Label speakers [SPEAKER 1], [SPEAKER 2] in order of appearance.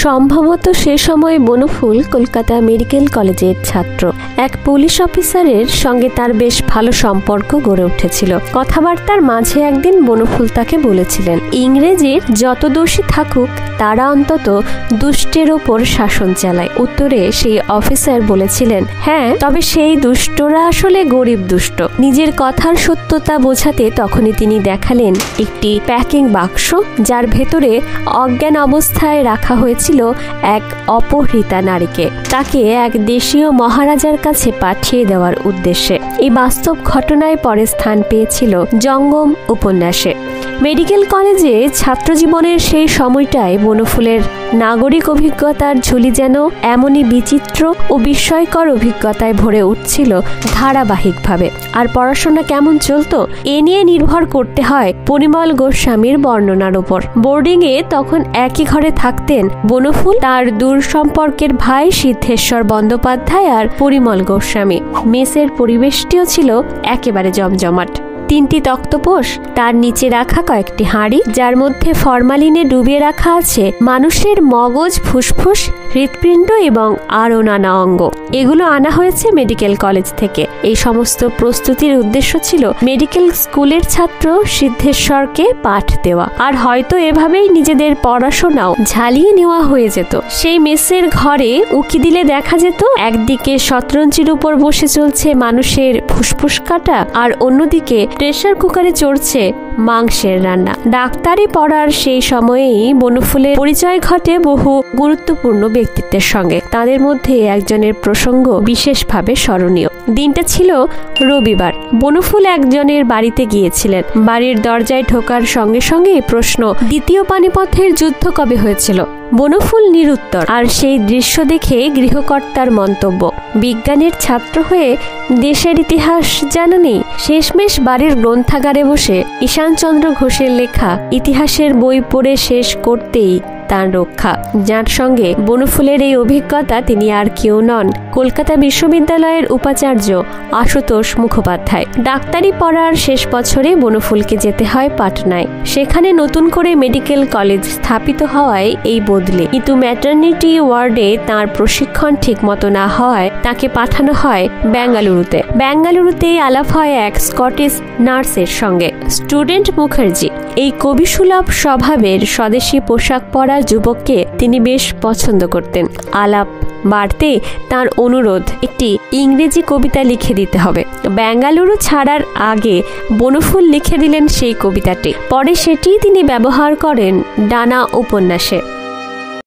[SPEAKER 1] সম্ভবত সে সময় বনফুল কলকাতা মেডিকেল কলেজের ছাত্র। এক পুলিশ অফিসারের সঙ্গে তার বেশ ভালো সম্পর্ক গড়ে উঠেছিল। কথাবার্তার মাঝে একদিন বনফুল তাকে বলেছিলেন, ইংরেজির যত দোষী থাকুক তারা অন্তত দুষ্টের ওপর শাসন চালায়। উত্তরে সেই অফিসার বলেছিলেন, হ্যাঁ, তবে সেই দুষ্টরা আসলে গরিব দুষ্ট। নিজের কথার সত্যতা বোঝাতে তখনই তিনি দেখালেন একটি প্যাকিং বাক্স, যার ভেতরে অজ্ঞান অবস্থায় রাখা হয়েছিল এক অপহৃতা নারীকে। তাকে এক দেশীয় মহারাজার কাছে পাঠিয়ে দেওয়ার উদ্দেশ্যে। এই বাস্তব ঘটনায় পরে স্থান পেয়েছিল জঙ্গম উপন্যাসে। মেডিকেল কলেজে ছাত্র জীবনের সেই সময়টায় বনফুলের নাগরিক অভিজ্ঞতার ঝুলি যেন এমনই বিচিত্র ও বিস্ময়কর অভিজ্ঞতায় ভরে উঠছিল ধারাবাহিকভাবে। আর পড়াশোনা কেমন চলতো এ নিয়ে নির্ভর করতে হয় পরিমল গোস্বামীর বর্ণনার উপর। বোর্ডিংয়ে তখন একই ঘরে থাকতেন বনফুল, তার দূর সম্পর্কের ভাই সিদ্ধেশ্বর বন্দ্যোপাধ্যায় আর পরিমল গোস্বামী। মেসের পরিবেশটিও ছিল একেবারে জমজমাট। 3টি তক্তপোষ, তার নিচে রাখা কয়েকটি হাঁড়ি, যার মধ্যে ফরমালিনে ডুবিয়ে রাখা আছে মানুষের মগজ, ফুসফুস, হৃৎপিণ্ড এবং আরও নানা অঙ্গ। এগুলো আনা হয়েছে মেডিকেল কলেজ থেকে। এই সমস্ত প্রস্তুতির উদ্দেশ্য ছিল মেডিকেল স্কুলের ছাত্র সিদ্ধেশ্বরকে পাঠ দেওয়া, আর হয়তো এভাবেই নিজেদের পড়াশোনাও ঝালিয়ে নেওয়া হয়ে যেত। সেই মেসের ঘরে উকি দিলে দেখা যেত একদিকে শতরঞ্চির উপর বসে চলছে মানুষের ফুসফুস কাটা, আর অন্যদিকে প্রেসার কুকারে চড়ছে মাংসের রান্না। ডাক্তারি পড়ার সেই সময়েই বনফুলের পরিচয় ঘটে বহু গুরুত্বপূর্ণ ব্যক্তিত্বের সঙ্গে। তাদের মধ্যে একজনের প্রসঙ্গ বিশেষভাবে স্মরণীয়। দিনটা ছিল রবিবার। বনফুল একজনের বাড়িতে গিয়েছিলেন। বাড়ির দরজায় ঢোকার সঙ্গে সঙ্গে প্রশ্ন, দ্বিতীয় পানিপথের যুদ্ধ কবে হয়েছিল? বনফুল নিরুত্তর। আর সেই দৃশ্য দেখে গৃহকর্তার মন্তব্য, বিজ্ঞানের ছাত্র হয়ে দেশের ইতিহাস জানা নেই? শেষমেশ বাড়ির গ্রন্থাগারে বসে ঈশানচন্দ্র ঘোষের লেখা ইতিহাসের বই পড়ে শেষ করতেই তার রক্ষা। যার সঙ্গে বনফুলের এই অভিজ্ঞতা, তিনি আর কেউ নন, কলকাতা বিশ্ববিদ্যালয়ের উপাচার্য আশুতোষ মুখোপাধ্যায়। ডাক্তারি পড়ার শেষ বছরে বনফুলকে যেতে হয় পাটনায়। সেখানে নতুন করে মেডিকেল কলেজ স্থাপিত হওয়ায় এই বদলে, কিন্তু ম্যাটারনিটি ওয়ার্ডে তার প্রশিক্ষণ ঠিক মতো না হওয়ায় তাকে পাঠানো হয় বেঙ্গালুরুতে। বেঙ্গালুরুতেই আলাপ হয় এক স্কটিশ নার্সের সঙ্গে, স্টুডেন্ট মুখার্জি। এই কবিসুলভ স্বভাবের স্বদেশী পোশাক পরা যুবককে তিনি বেশ পছন্দ করতেন। আলাপ বাড়তে তার অনুরোধ, একটি ইংরেজি কবিতা লিখে দিতে হবে। বেঙ্গালুরু ছাড়ার আগে বনফুল লিখে দিলেন সেই কবিতাটি। পরে সেটি তিনি ব্যবহার করেন ডানা উপন্যাসে।